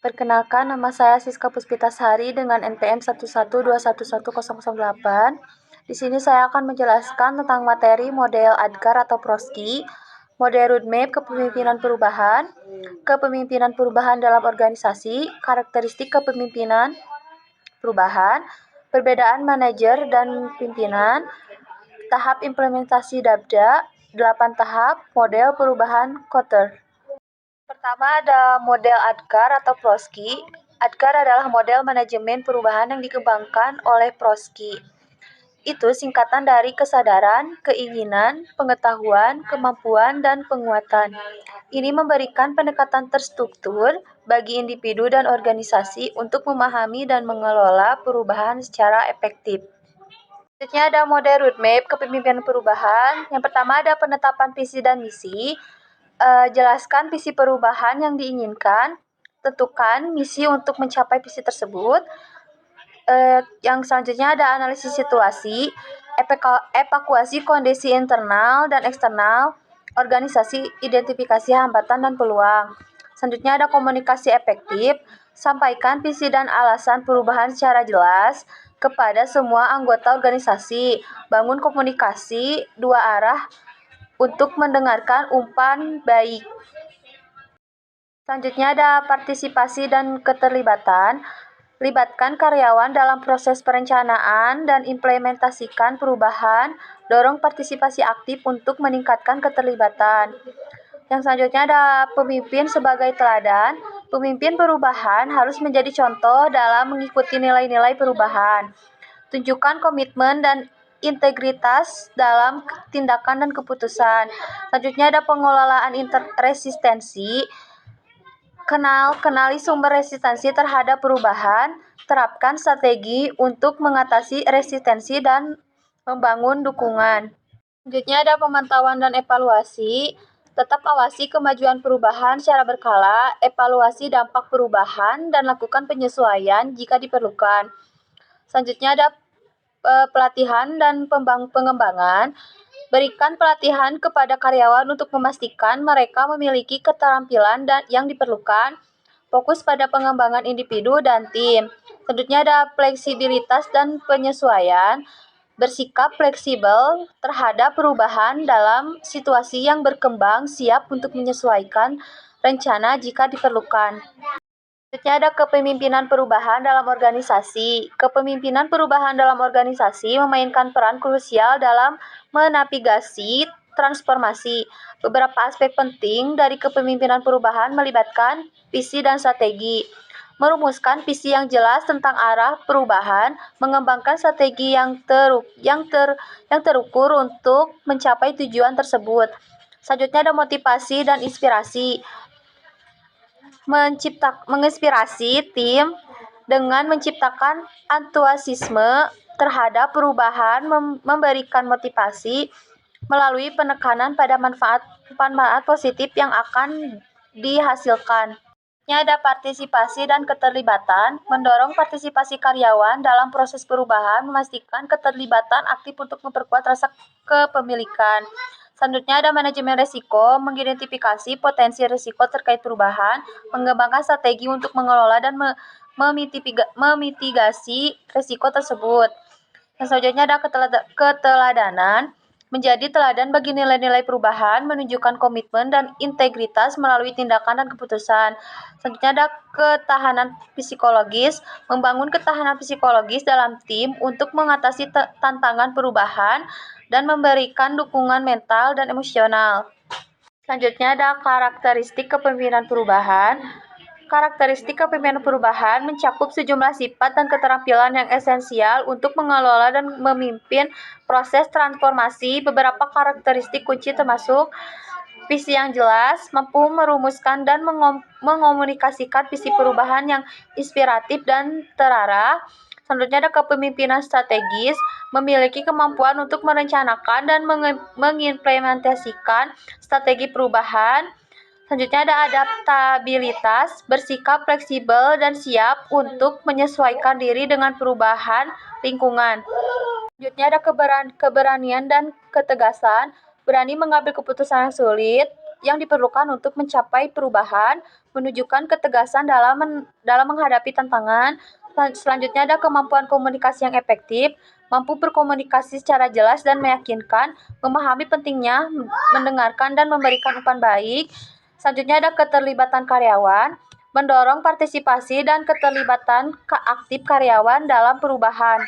Perkenalkan, nama saya Siska Puspitasari dengan NPM 112110008. Di sini saya akan menjelaskan tentang materi model ADKAR atau PROSKI, model roadmap kepemimpinan perubahan dalam organisasi, karakteristik kepemimpinan perubahan, perbedaan manajer dan pimpinan, tahap implementasi DABDA, 8 tahap, model perubahan Kotter. Pertama ada model ADKAR atau PROSKI. ADKAR adalah model manajemen perubahan yang dikembangkan oleh PROSKI. Itu singkatan dari kesadaran, keinginan, pengetahuan, kemampuan, dan penguatan. Ini memberikan pendekatan terstruktur bagi individu dan organisasi untuk memahami dan mengelola perubahan secara efektif. Selanjutnya ada model roadmap kepemimpinan perubahan. Yang pertama ada penetapan visi dan misi. Jelaskan visi perubahan yang diinginkan, tentukan misi untuk mencapai visi tersebut. Yang selanjutnya ada analisis situasi, evakuasi kondisi internal dan eksternal, organisasi, identifikasi hambatan dan peluang. Selanjutnya ada komunikasi efektif, sampaikan visi dan alasan perubahan secara jelas kepada semua anggota organisasi. Bangun komunikasi dua arah untuk mendengarkan umpan baik. Selanjutnya ada partisipasi dan keterlibatan. Libatkan karyawan dalam proses perencanaan dan implementasikan perubahan. Dorong partisipasi aktif untuk meningkatkan keterlibatan. Yang selanjutnya ada pemimpin sebagai teladan. Pemimpin perubahan harus menjadi contoh dalam mengikuti nilai-nilai perubahan. Tunjukkan komitmen dan integritas dalam tindakan dan keputusan. Selanjutnya ada pengelolaan resistensi. Kenali sumber resistensi terhadap perubahan. Terapkan strategi untuk mengatasi resistensi dan membangun dukungan. Selanjutnya ada pemantauan dan evaluasi. Tetap awasi kemajuan perubahan secara berkala, evaluasi dampak perubahan, dan lakukan penyesuaian jika diperlukan. Selanjutnya ada pelatihan dan pengembangan. Berikan pelatihan kepada karyawan untuk memastikan mereka memiliki keterampilan yang diperlukan. Fokus pada pengembangan individu dan tim. Selanjutnya ada fleksibilitas dan penyesuaian. Bersikap fleksibel terhadap perubahan dalam situasi yang berkembang, siap untuk menyesuaikan rencana jika diperlukan. Selanjutnya ada kepemimpinan perubahan dalam organisasi. Kepemimpinan perubahan dalam organisasi memainkan peran krusial dalam menavigasi transformasi. Beberapa aspek penting dari kepemimpinan perubahan melibatkan visi dan strategi. Merumuskan visi yang jelas tentang arah perubahan, mengembangkan strategi yang terukur untuk mencapai tujuan tersebut. Selanjutnya ada motivasi dan inspirasi. Menginspirasi tim dengan menciptakan antusiasme terhadap perubahan, memberikan motivasi melalui penekanan pada manfaat positif yang akan dihasilkan. Ada partisipasi dan keterlibatan. Mendorong partisipasi karyawan dalam proses perubahan, memastikan keterlibatan aktif untuk memperkuat rasa kepemilikan. Selanjutnya ada manajemen risiko, mengidentifikasi potensi risiko terkait perubahan, mengembangkan strategi untuk mengelola dan memitigasi risiko tersebut. Yang selanjutnya ada keteladanan, menjadi teladan bagi nilai-nilai perubahan, menunjukkan komitmen dan integritas melalui tindakan dan keputusan. Selanjutnya ada ketahanan psikologis, membangun ketahanan psikologis dalam tim untuk mengatasi tantangan perubahan dan memberikan dukungan mental dan emosional. Selanjutnya ada karakteristik kepemimpinan perubahan. Karakteristik kepemimpinan perubahan mencakup sejumlah sifat dan keterampilan yang esensial untuk mengelola dan memimpin proses transformasi. Beberapa karakteristik kunci termasuk visi yang jelas, mampu merumuskan dan mengomunikasikan visi perubahan yang inspiratif dan terarah. Selanjutnya ada kepemimpinan strategis, memiliki kemampuan untuk merencanakan dan mengimplementasikan strategi perubahan. Selanjutnya ada adaptabilitas, bersikap fleksibel dan siap untuk menyesuaikan diri dengan perubahan lingkungan. Selanjutnya ada keberanian dan ketegasan, berani mengambil keputusan yang sulit, yang diperlukan untuk mencapai perubahan, menunjukkan ketegasan dalam menghadapi tantangan. Selanjutnya ada kemampuan komunikasi yang efektif, mampu berkomunikasi secara jelas dan meyakinkan, memahami pentingnya mendengarkan dan memberikan umpan baik. Selanjutnya ada keterlibatan karyawan, mendorong partisipasi dan keterlibatan aktif karyawan dalam perubahan.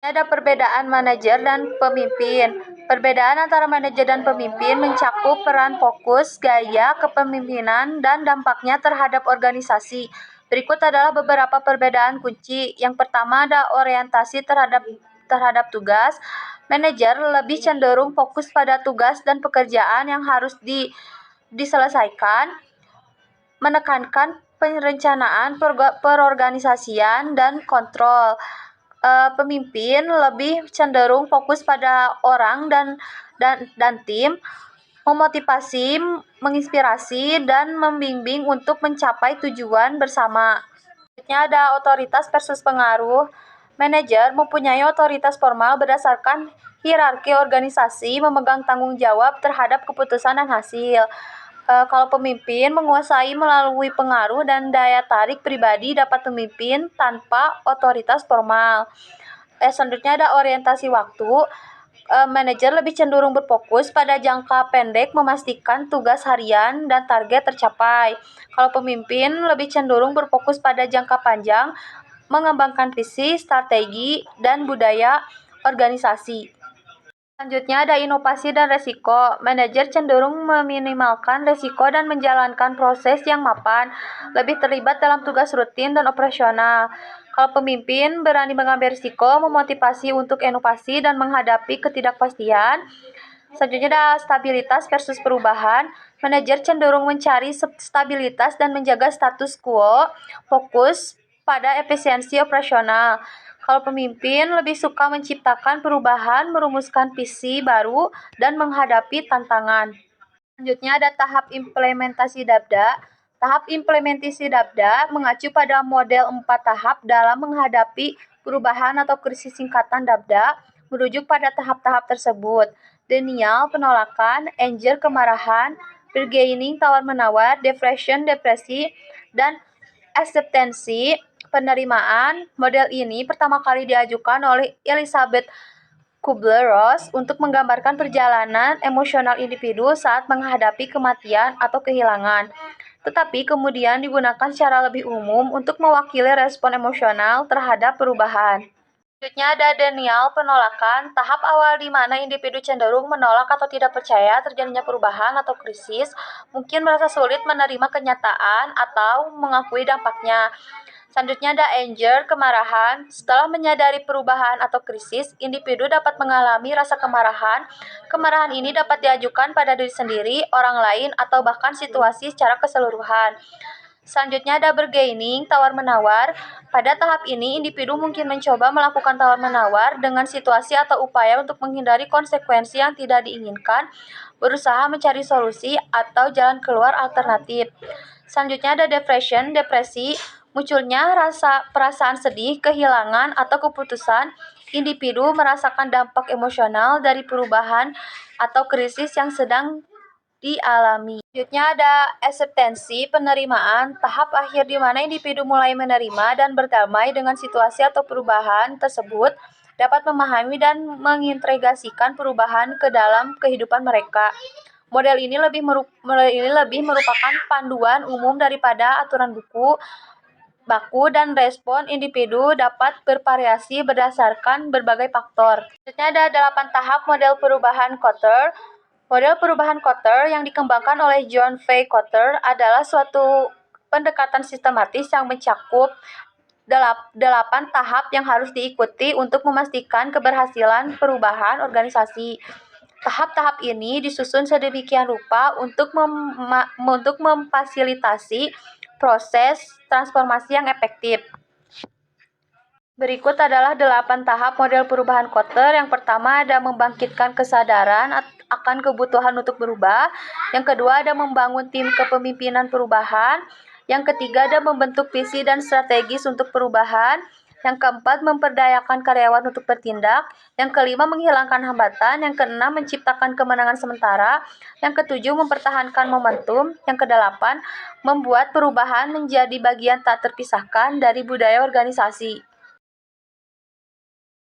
Ada perbedaan manajer dan pemimpin. Perbedaan antara manajer dan pemimpin mencakup peran, fokus, gaya kepemimpinan, dan dampaknya terhadap organisasi. Berikut adalah beberapa perbedaan kunci. Yang pertama ada orientasi terhadap tugas. Manajer lebih cenderung fokus pada tugas dan pekerjaan yang harus diselesaikan, menekankan perencanaan, perorganisasian, dan kontrol. Pemimpin lebih cenderung fokus pada orang dan tim, memotivasi, menginspirasi, dan membimbing untuk mencapai tujuan bersama. Selanjutnya ada otoritas versus pengaruh. Manajer mempunyai otoritas formal berdasarkan hierarki organisasi, memegang tanggung jawab terhadap keputusan dan hasil. Kalau pemimpin menguasai melalui pengaruh dan daya tarik pribadi dapat memimpin tanpa otoritas formal. Selanjutnya ada orientasi waktu. Manajer lebih cenderung berfokus pada jangka pendek, memastikan tugas harian dan target tercapai. Kalau pemimpin lebih cenderung berfokus pada jangka panjang, mengembangkan visi, strategi, dan budaya organisasi. Selanjutnya ada inovasi dan resiko. Manajer cenderung meminimalkan resiko dan menjalankan proses yang mapan, lebih terlibat dalam tugas rutin dan operasional. Kalau pemimpin berani mengambil risiko, memotivasi untuk inovasi dan menghadapi ketidakpastian. Selanjutnya ada stabilitas versus perubahan. Manajer cenderung mencari stabilitas dan menjaga status quo, fokus pada efisiensi operasional. Kalau pemimpin lebih suka menciptakan perubahan, merumuskan visi baru, dan menghadapi tantangan. Selanjutnya ada tahap implementasi DABDA. Tahap implementasi DABDA mengacu pada model 4 tahap dalam menghadapi perubahan atau krisis. Singkatan DABDA merujuk pada tahap-tahap tersebut. Denial, penolakan; anger, kemarahan; bargaining, tawar-menawar; depression, depresi; dan acceptance, penerimaan. Model ini pertama kali diajukan oleh Elizabeth Kubler-Ross untuk menggambarkan perjalanan emosional individu saat menghadapi kematian atau kehilangan, tetapi kemudian digunakan secara lebih umum untuk mewakili respon emosional terhadap perubahan. Selanjutnya ada denial, penolakan, tahap awal di mana individu cenderung menolak atau tidak percaya terjadinya perubahan atau krisis, mungkin merasa sulit menerima kenyataan atau mengakui dampaknya. Selanjutnya ada anger, kemarahan. Setelah menyadari perubahan atau krisis, individu dapat mengalami rasa kemarahan. Kemarahan ini dapat diajukan pada diri sendiri, orang lain, atau bahkan situasi secara keseluruhan. Selanjutnya ada bargaining, tawar-menawar. Pada tahap ini, individu mungkin mencoba melakukan tawar-menawar dengan situasi atau upaya untuk menghindari konsekuensi yang tidak diinginkan, berusaha mencari solusi atau jalan keluar alternatif. Selanjutnya ada depression, depresi. Munculnya perasaan sedih, kehilangan, atau keputusan. Individu merasakan dampak emosional dari perubahan atau krisis yang sedang dialami. Selanjutnya ada acceptance, penerimaan, tahap akhir di mana individu mulai menerima dan berdamai dengan situasi atau perubahan tersebut, dapat memahami dan mengintegrasikan perubahan ke dalam kehidupan mereka. Model ini lebih merupakan panduan umum daripada aturan baku, dan respon individu dapat bervariasi berdasarkan berbagai faktor. Selanjutnya ada 8 tahap model perubahan Kotter. Model perubahan Kotter yang dikembangkan oleh John V. Kotter adalah suatu pendekatan sistematis yang mencakup 8 tahap yang harus diikuti untuk memastikan keberhasilan perubahan organisasi. Tahap-tahap ini disusun sedemikian rupa untuk memfasilitasi proses transformasi yang efektif. Berikut adalah 8 tahap model perubahan Kotter. Yang pertama ada membangkitkan kesadaran akan kebutuhan untuk berubah. Yang kedua ada membangun tim kepemimpinan perubahan. Yang ketiga ada membentuk visi dan strategis untuk perubahan. Yang keempat, memperdayakan karyawan untuk bertindak. Yang kelima, menghilangkan hambatan. Yang keenam, menciptakan kemenangan sementara. Yang ketujuh, mempertahankan momentum. Yang kedelapan, membuat perubahan menjadi bagian tak terpisahkan dari budaya organisasi.